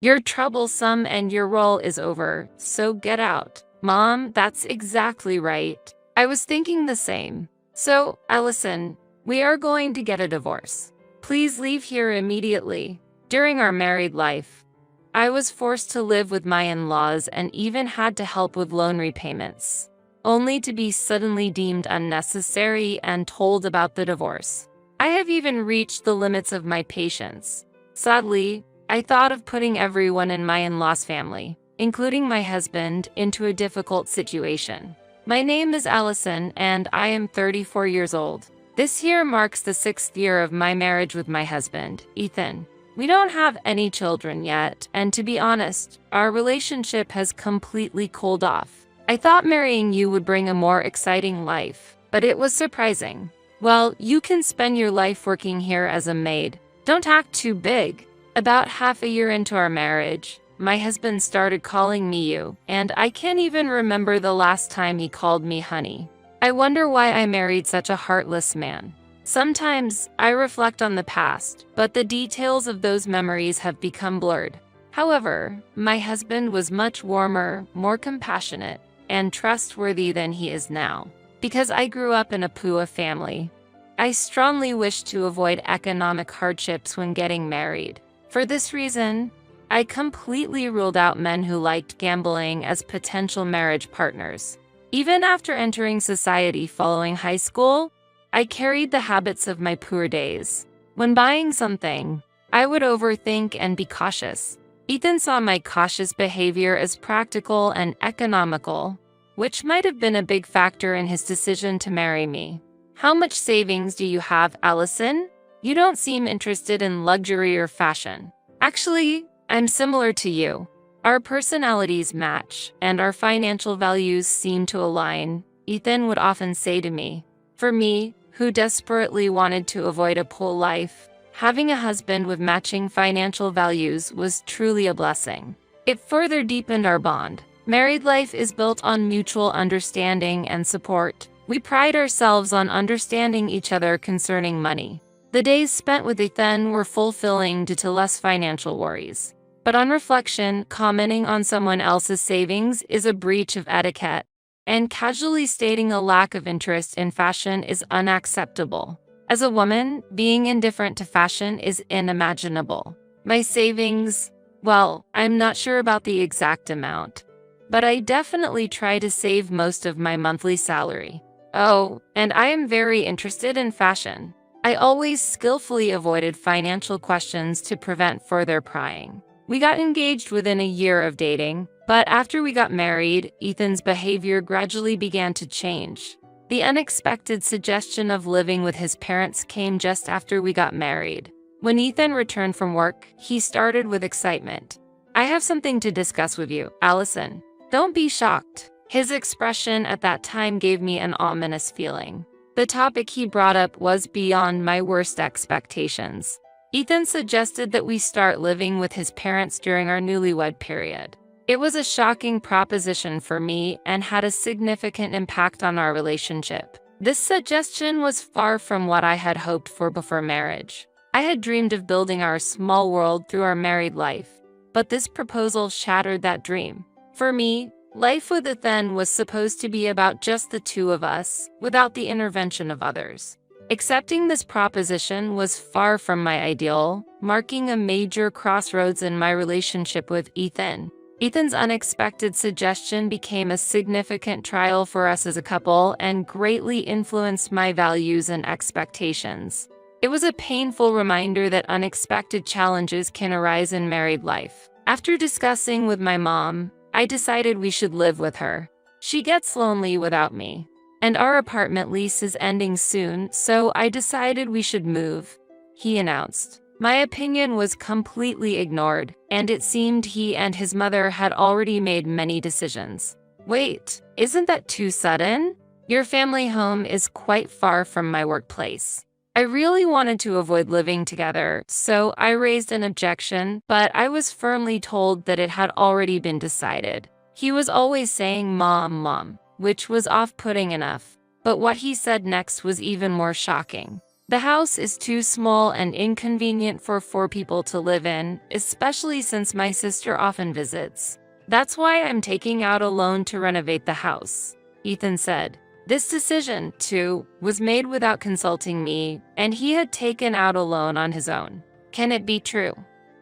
You're troublesome and your role is over, so get out. Mom, that's exactly right. I was thinking the same. So, Allison, we are going to get a divorce. Please leave here immediately. During our married life, I was forced to live with my in-laws and even had to help with loan repayments, only to be suddenly deemed unnecessary and told about the divorce. I have even reached the limits of my patience. Sadly, I thought of putting everyone in my in-laws family, including my husband, into a difficult situation. My name is Allison and I am 34 years old. This year marks the 6th year of my marriage with my husband, Ethan. We don't have any children yet, and to be honest, our relationship has completely cooled off. I thought marrying you would bring a more exciting life, but it was surprising. Well, you can spend your life working here as a maid. Don't act too big. About half a year into our marriage, my husband started calling me you, and I can't even remember the last time he called me honey. I wonder why I married such a heartless man. Sometimes I reflect on the past, but the details of those memories have become blurred. However, my husband was much warmer, more compassionate, and trustworthy than he is now. Because I grew up in a PUA family, I strongly wish to avoid economic hardships when getting married. For this reason, I completely ruled out men who liked gambling as potential marriage partners. Even after entering society following high school, I carried the habits of my poor days. When buying something, I would overthink and be cautious. Ethan saw my cautious behavior as practical and economical, which might have been a big factor in his decision to marry me. How much savings do you have, Allison? You don't seem interested in luxury or fashion. Actually, I'm similar to you. Our personalities match, and our financial values seem to align, Ethan would often say to me. For me, who desperately wanted to avoid a poor life, having a husband with matching financial values was truly a blessing. It further deepened our bond. Married life is built on mutual understanding and support. We pride ourselves on understanding each other concerning money. The days spent with Ethan were fulfilling due to less financial worries. But on reflection, commenting on someone else's savings is a breach of etiquette, and casually stating a lack of interest in fashion is unacceptable. As a woman, being indifferent to fashion is unimaginable. My savings, well, I'm not sure about the exact amount, but I definitely try to save most of my monthly salary. Oh, and I am very interested in fashion. I always skillfully avoided financial questions to prevent further prying. We got engaged within a year of dating, but after we got married, Ethan's behavior gradually began to change. The unexpected suggestion of living with his parents came just after we got married. When Ethan returned from work, he started with excitement. I have something to discuss with you, Allison. Don't be shocked. His expression at that time gave me an ominous feeling. The topic he brought up was beyond my worst expectations. Ethan suggested that we start living with his parents during our newlywed period. It was a shocking proposition for me and had a significant impact on our relationship. This suggestion was far from what I had hoped for before marriage. I had dreamed of building our small world through our married life, but this proposal shattered that dream. For me, life with Ethan was supposed to be about just the two of us, without the intervention of others. Accepting this proposition was far from my ideal, marking a major crossroads in my relationship with Ethan. Ethan's unexpected suggestion became a significant trial for us as a couple and greatly influenced my values and expectations. It was a painful reminder that unexpected challenges can arise in married life. After discussing with my mom, I decided we should live with her. She gets lonely without me, and our apartment lease is ending soon, so I decided we should move, he announced. My opinion was completely ignored, and it seemed he and his mother had already made many decisions. Wait, isn't that too sudden? Your family home is quite far from my workplace. I really wanted to avoid living together, so I raised an objection, but I was firmly told that it had already been decided. He was always saying "Mom, Mom," which was off-putting enough, but what he said next was even more shocking. The house is too small and inconvenient for 4 people to live in, especially since my sister often visits. That's why I'm taking out a loan to renovate the house, Ethan said. This decision, too, was made without consulting me, and he had taken out a loan on his own. Can it be true?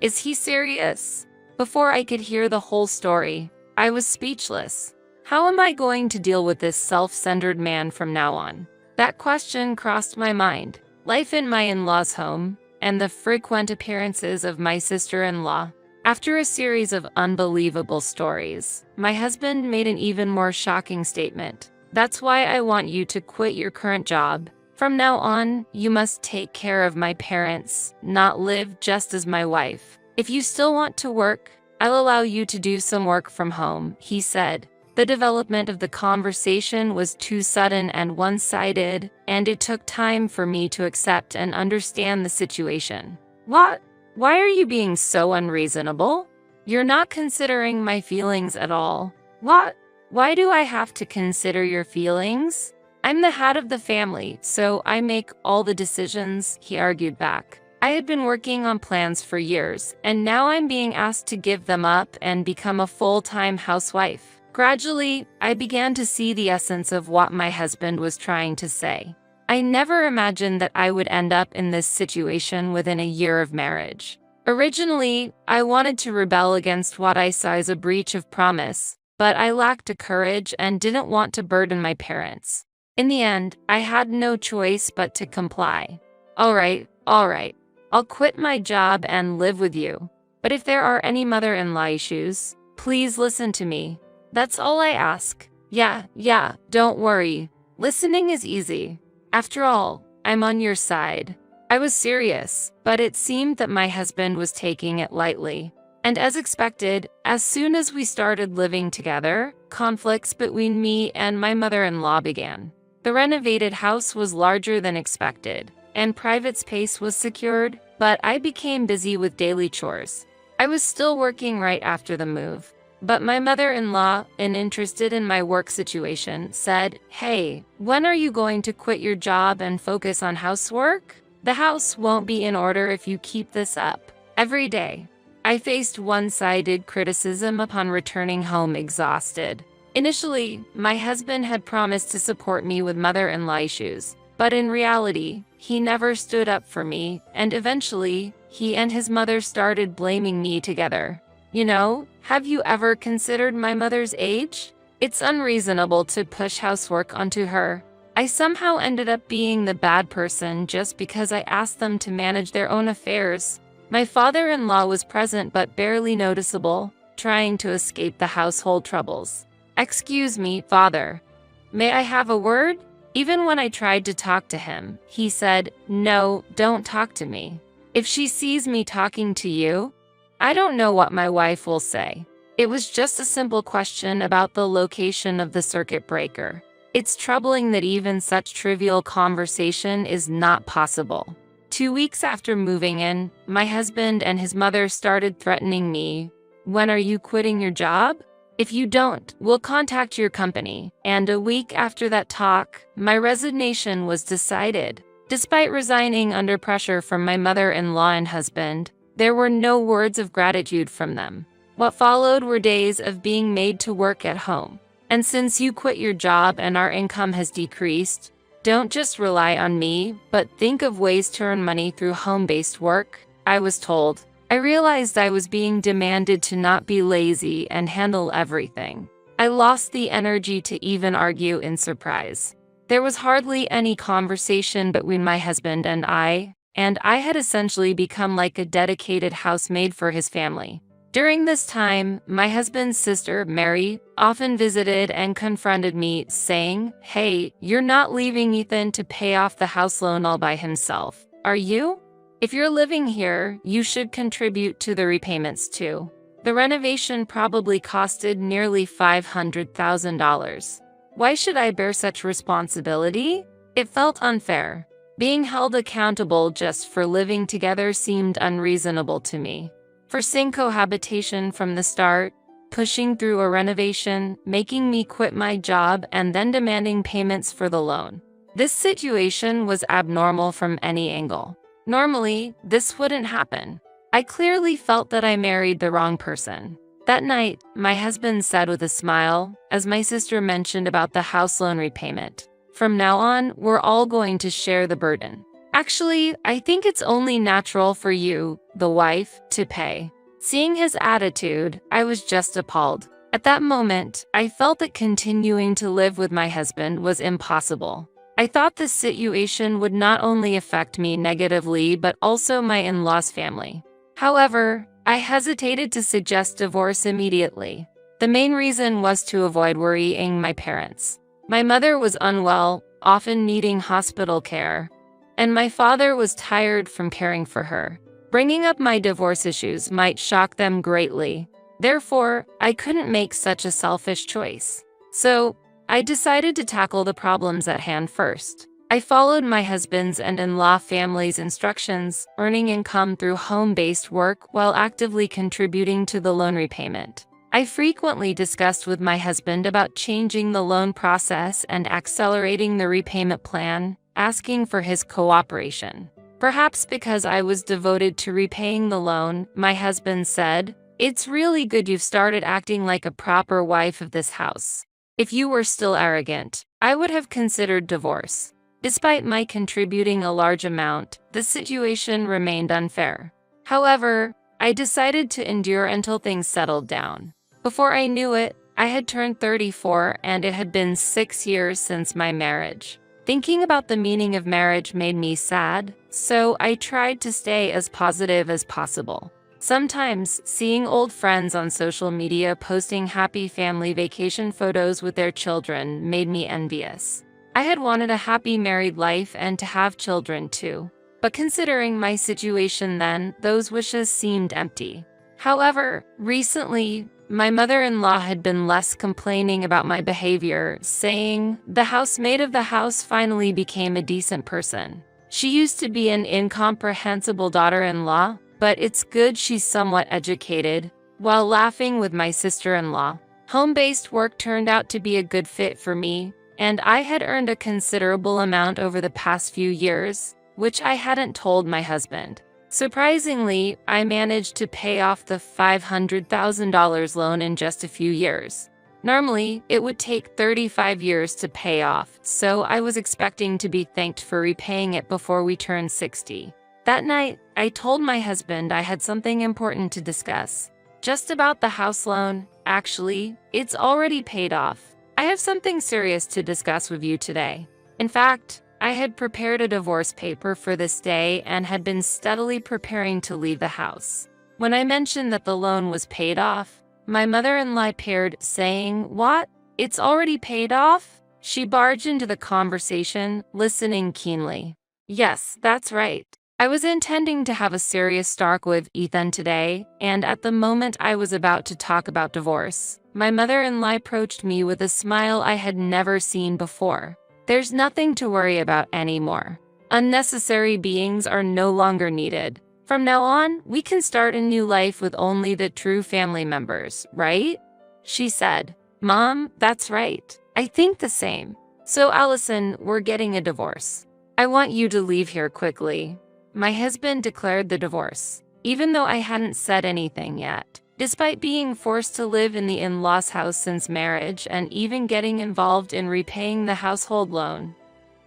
Is he serious? Before I could hear the whole story, I was speechless. How am I going to deal with this self-centered man from now on? That question crossed my mind. Life in my in-laws' home, and the frequent appearances of my sister-in-law. After a series of unbelievable stories, my husband made an even more shocking statement. That's why I want you to quit your current job. From now on, you must take care of my parents, not live just as my wife. If you still want to work, I'll allow you to do some work from home, he said. The development of the conversation was too sudden and one-sided, and it took time for me to accept and understand the situation. What? Why are you being so unreasonable? You're not considering my feelings at all. What? Why do I have to consider your feelings? I'm the head of the family, so I make all the decisions, he argued back. I had been working on plans for years, and now I'm being asked to give them up and become a full-time housewife. Gradually, I began to see the essence of what my husband was trying to say. I never imagined that I would end up in this situation within a year of marriage. Originally, I wanted to rebel against what I saw as a breach of promise, but I lacked the courage and didn't want to burden my parents. In the end, I had no choice but to comply. All right, I'll quit my job and live with you. But if there are any mother-in-law issues, please listen to me. That's all I ask. Yeah, don't worry. Listening is easy. After all, I'm on your side. I was serious, but it seemed that my husband was taking it lightly. And as expected, as soon as we started living together, conflicts between me and my mother-in-law began. The renovated house was larger than expected, and private space was secured, but I became busy with daily chores. I was still working right after the move. But my mother-in-law, uninterested in my work situation, said, "Hey, when are you going to quit your job and focus on housework? The house won't be in order if you keep this up." Every day, I faced one-sided criticism upon returning home exhausted. Initially, my husband had promised to support me with mother-in-law issues, but in reality, he never stood up for me, and eventually, he and his mother started blaming me together. You know, have you ever considered my mother's age? It's unreasonable to push housework onto her. I somehow ended up being the bad person just because I asked them to manage their own affairs. My father-in-law was present but barely noticeable, trying to escape the household troubles. "Excuse me, father. May I have a word?" Even when I tried to talk to him, he said, "No, don't talk to me. If she sees me talking to you, I don't know what my wife will say." It was just a simple question about the location of the circuit breaker. It's troubling that even such trivial conversation is not possible. 2 weeks after moving in, my husband and his mother started threatening me. "When are you quitting your job? If you don't, we'll contact your company." And a week after that talk, my resignation was decided. Despite resigning under pressure from my mother-in-law and husband, there were no words of gratitude from them. What followed were days of being made to work at home. "And since you quit your job and our income has decreased, don't just rely on me, but think of ways to earn money through home-based work," I was told. I realized I was being demanded to not be lazy and handle everything. I lost the energy to even argue in surprise. There was hardly any conversation between my husband and I had essentially become like a dedicated housemaid for his family. During this time, my husband's sister, Mary, often visited and confronted me, saying, "Hey, you're not leaving Ethan to pay off the house loan all by himself, are you? If you're living here, you should contribute to the repayments too." The renovation probably costed nearly $500,000. Why should I bear such responsibility? It felt unfair. Being held accountable just for living together seemed unreasonable to me. Forcing cohabitation from the start, pushing through a renovation, making me quit my job, and then demanding payments for the loan. This situation was abnormal from any angle. Normally, this wouldn't happen. I clearly felt that I married the wrong person. That night, my husband said with a smile, as my sister mentioned about the house loan repayment, "From now on, we're all going to share the burden. Actually, I think it's only natural for you, the wife, to pay." Seeing his attitude, I was just appalled. At that moment, I felt that continuing to live with my husband was impossible. I thought this situation would not only affect me negatively but also my in-laws' family. However, I hesitated to suggest divorce immediately. The main reason was to avoid worrying my parents. My mother was unwell, often needing hospital care, and my father was tired from caring for her. Bringing up my divorce issues might shock them greatly. Therefore, I couldn't make such a selfish choice. So, I decided to tackle the problems at hand first. I followed my husband's and in-law family's instructions, earning income through home-based work while actively contributing to the loan repayment. I frequently discussed with my husband about changing the loan process and accelerating the repayment plan, asking for his cooperation. Perhaps because I was devoted to repaying the loan, my husband said, "It's really good you've started acting like a proper wife of this house. If you were still arrogant, I would have considered divorce." Despite my contributing a large amount, the situation remained unfair. However, I decided to endure until things settled down. Before I knew it, I had turned 34 and it had been 6 years since my marriage. Thinking about the meaning of marriage made me sad, so I tried to stay as positive as possible. Sometimes, seeing old friends on social media posting happy family vacation photos with their children made me envious. I had wanted a happy married life and to have children too. But considering my situation then, those wishes seemed empty. However, recently, my mother-in-law had been less complaining about my behavior, saying, "The housemaid of the house finally became a decent person. She used to be an incomprehensible daughter-in-law, but it's good she's somewhat educated," while laughing with my sister-in-law. Home-based work turned out to be a good fit for me, and I had earned a considerable amount over the past few years, which I hadn't told my husband. Surprisingly, I managed to pay off the $500,000 loan in just a few years. Normally, it would take 35 years to pay off, so I was expecting to be thanked for repaying it before we turned 60. That night, I told my husband I had something important to discuss. Just about the house loan. Actually, it's already paid off. I have something serious to discuss with you today. In fact, I had prepared a divorce paper for this day and had been steadily preparing to leave the house. When I mentioned that the loan was paid off, my mother-in-law appeared, saying, "What? It's already paid off?" She barged into the conversation, listening keenly. "Yes, that's right. I was intending to have a serious talk with Ethan today, and at the moment I was about to talk about divorce, my mother-in-law approached me with a smile I had never seen before. There's nothing to worry about anymore. Unnecessary beings are no longer needed. From now on, we can start a new life with only the true family members, right?" She said. "Mom, that's right. I think the same. So Allison, we're getting a divorce. I want you to leave here quickly." My husband declared the divorce, even though I hadn't said anything yet. Despite being forced to live in the in-laws' house since marriage and even getting involved in repaying the household loan,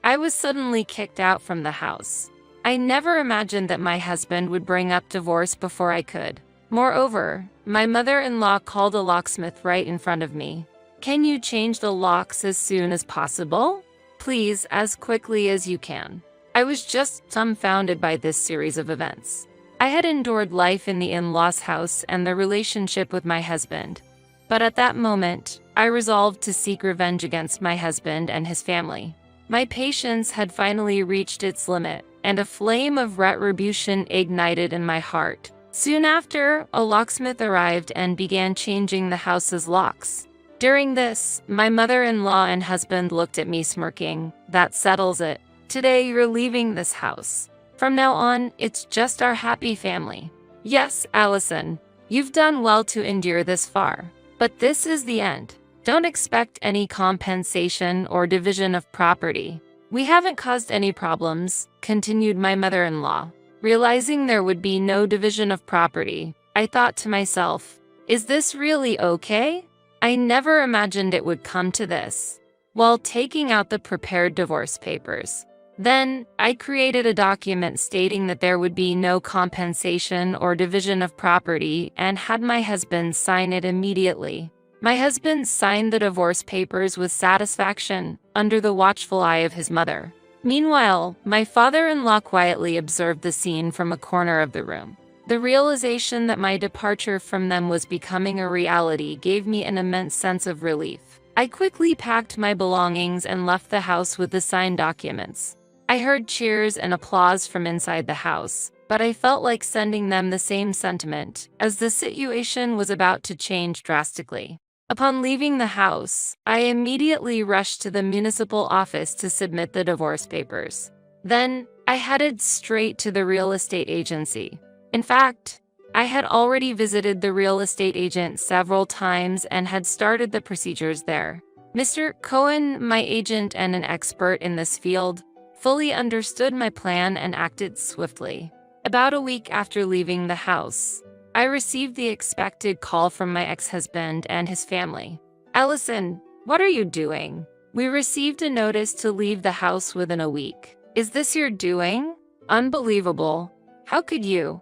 I was suddenly kicked out from the house. I never imagined that my husband would bring up divorce before I could. Moreover, my mother-in-law called a locksmith right in front of me. "Can you change the locks as soon as possible? Please, as quickly as you can." I was just dumbfounded by this series of events. I had endured life in the in-laws' house and the relationship with my husband. But at that moment, I resolved to seek revenge against my husband and his family. My patience had finally reached its limit, and a flame of retribution ignited in my heart. Soon after, a locksmith arrived and began changing the house's locks. During this, my mother-in-law and husband looked at me smirking. "That settles it. Today you're leaving this house. From now on, it's just our happy family." Yes, Allison, you've done well to endure this far. But this is the end. Don't expect any compensation or division of property. We haven't caused any problems, continued my mother-in-law. Realizing there would be no division of property, I thought to myself, is this really okay? I never imagined it would come to this. While taking out the prepared divorce papers. Then, I created a document stating that there would be no compensation or division of property and had my husband sign it immediately. My husband signed the divorce papers with satisfaction, under the watchful eye of his mother. Meanwhile, my father-in-law quietly observed the scene from a corner of the room. The realization that my departure from them was becoming a reality gave me an immense sense of relief. I quickly packed my belongings and left the house with the signed documents. I heard cheers and applause from inside the house, but I felt like sending them the same sentiment, as the situation was about to change drastically. Upon leaving the house, I immediately rushed to the municipal office to submit the divorce papers. Then, I headed straight to the real estate agency. In fact, I had already visited the real estate agent several times and had started the procedures there. Mr. Cohen, my agent and an expert in this field, fully understood my plan and acted swiftly. About a week after leaving the house, I received the expected call from my ex-husband and his family. Allison, what are you doing? We received a notice to leave the house within a week. Is this your doing? Unbelievable. How could you?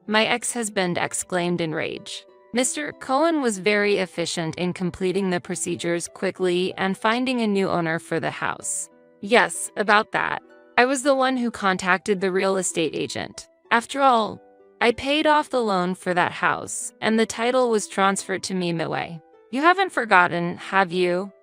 My ex-husband exclaimed in rage. Mr. Cohen was very efficient in completing the procedures quickly and finding a new owner for the house. Yes, about that. I was the one who contacted the real estate agent. After all, I paid off the loan for that house, and the title was transferred to me midway. You haven't forgotten, have you?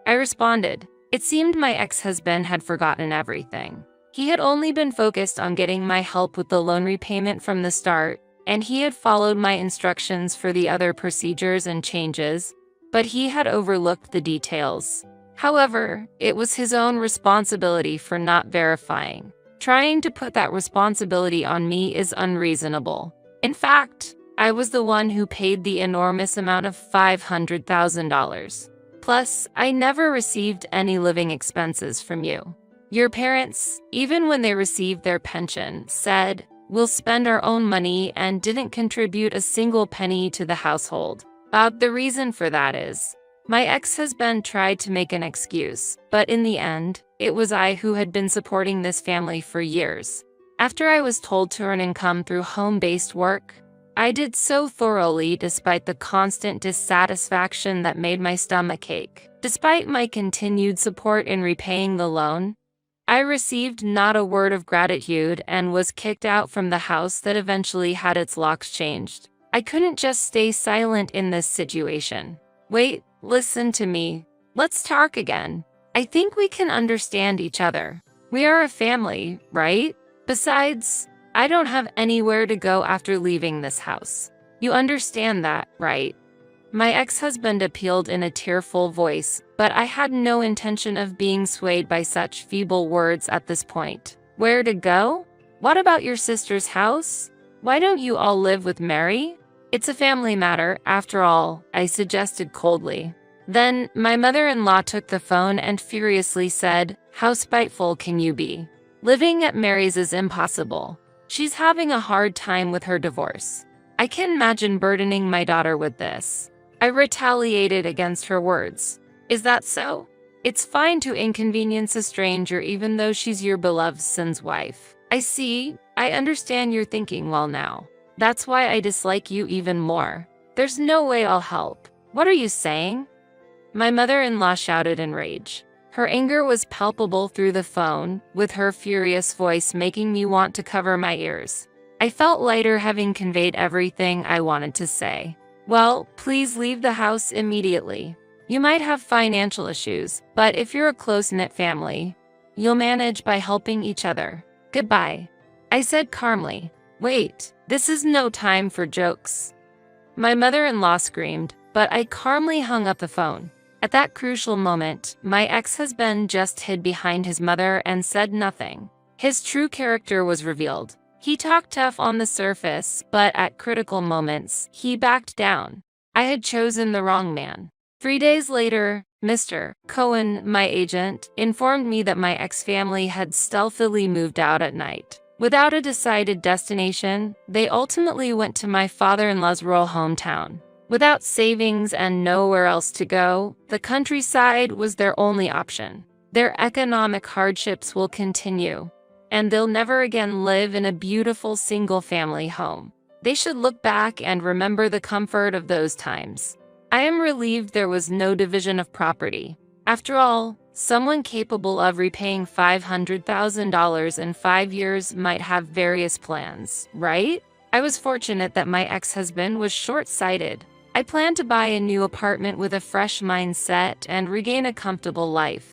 I responded. It seemed my ex-husband had forgotten everything. He had only been focused on getting my help with the loan repayment from the start, and he had followed my instructions for the other procedures and changes, but he had overlooked the details. However, it was his own responsibility for not verifying. Trying to put that responsibility on me is unreasonable. In fact, I was the one who paid the enormous amount of $500,000. Plus, I never received any living expenses from you. Your parents, even when they received their pension, said, "We'll spend our own money," and didn't contribute a single penny to the household. The reason for that is, my ex-husband tried to make an excuse, but in the end, it was I who had been supporting this family for years. After I was told to earn income through home-based work, I did so thoroughly despite the constant dissatisfaction that made my stomach ache. Despite my continued support in repaying the loan, I received not a word of gratitude and was kicked out from the house that eventually had its locks changed. I couldn't just stay silent in this situation. Wait, listen to me. Let's talk again. I think we can understand each other. We are a family, right? Besides, I don't have anywhere to go after leaving this house. You understand that, right? My ex-husband appealed in a tearful voice, but I had no intention of being swayed by such feeble words at this point. Where to go? What about your sister's house? Why don't you all live with Mary? It's a family matter, after all, I suggested coldly. Then, my mother-in-law took the phone and furiously said, "How spiteful can you be? Living at Mary's is impossible. She's having a hard time with her divorce. I can't imagine burdening my daughter with this." I retaliated against her words. Is that so? It's fine to inconvenience a stranger even though she's your beloved son's wife. I see. I understand you're thinking well now. That's why I dislike you even more. There's no way I'll help. What are you saying? My mother-in-law shouted in rage. Her anger was palpable through the phone, with her furious voice making me want to cover my ears. I felt lighter having conveyed everything I wanted to say. Well, please leave the house immediately. You might have financial issues, but if you're a close-knit family, you'll manage by helping each other. Goodbye. I said calmly. Wait, this is no time for jokes. My mother-in-law screamed, but I calmly hung up the phone. At that crucial moment, my ex-husband just hid behind his mother and said nothing. His true character was revealed. He talked tough on the surface, but at critical moments, he backed down. I had chosen the wrong man. 3 days later, Mr. Cohen, my agent, informed me that my ex-family had stealthily moved out at night. Without a decided destination, they ultimately went to my father-in-law's rural hometown. Without savings and nowhere else to go, the countryside was their only option. Their economic hardships will continue, and they'll never again live in a beautiful single-family home. They should look back and remember the comfort of those times. I am relieved there was no division of property. After all, someone capable of repaying $500,000 in 5 years might have various plans, right? I was fortunate that my ex-husband was short-sighted. I plan to buy a new apartment with a fresh mindset and regain a comfortable life.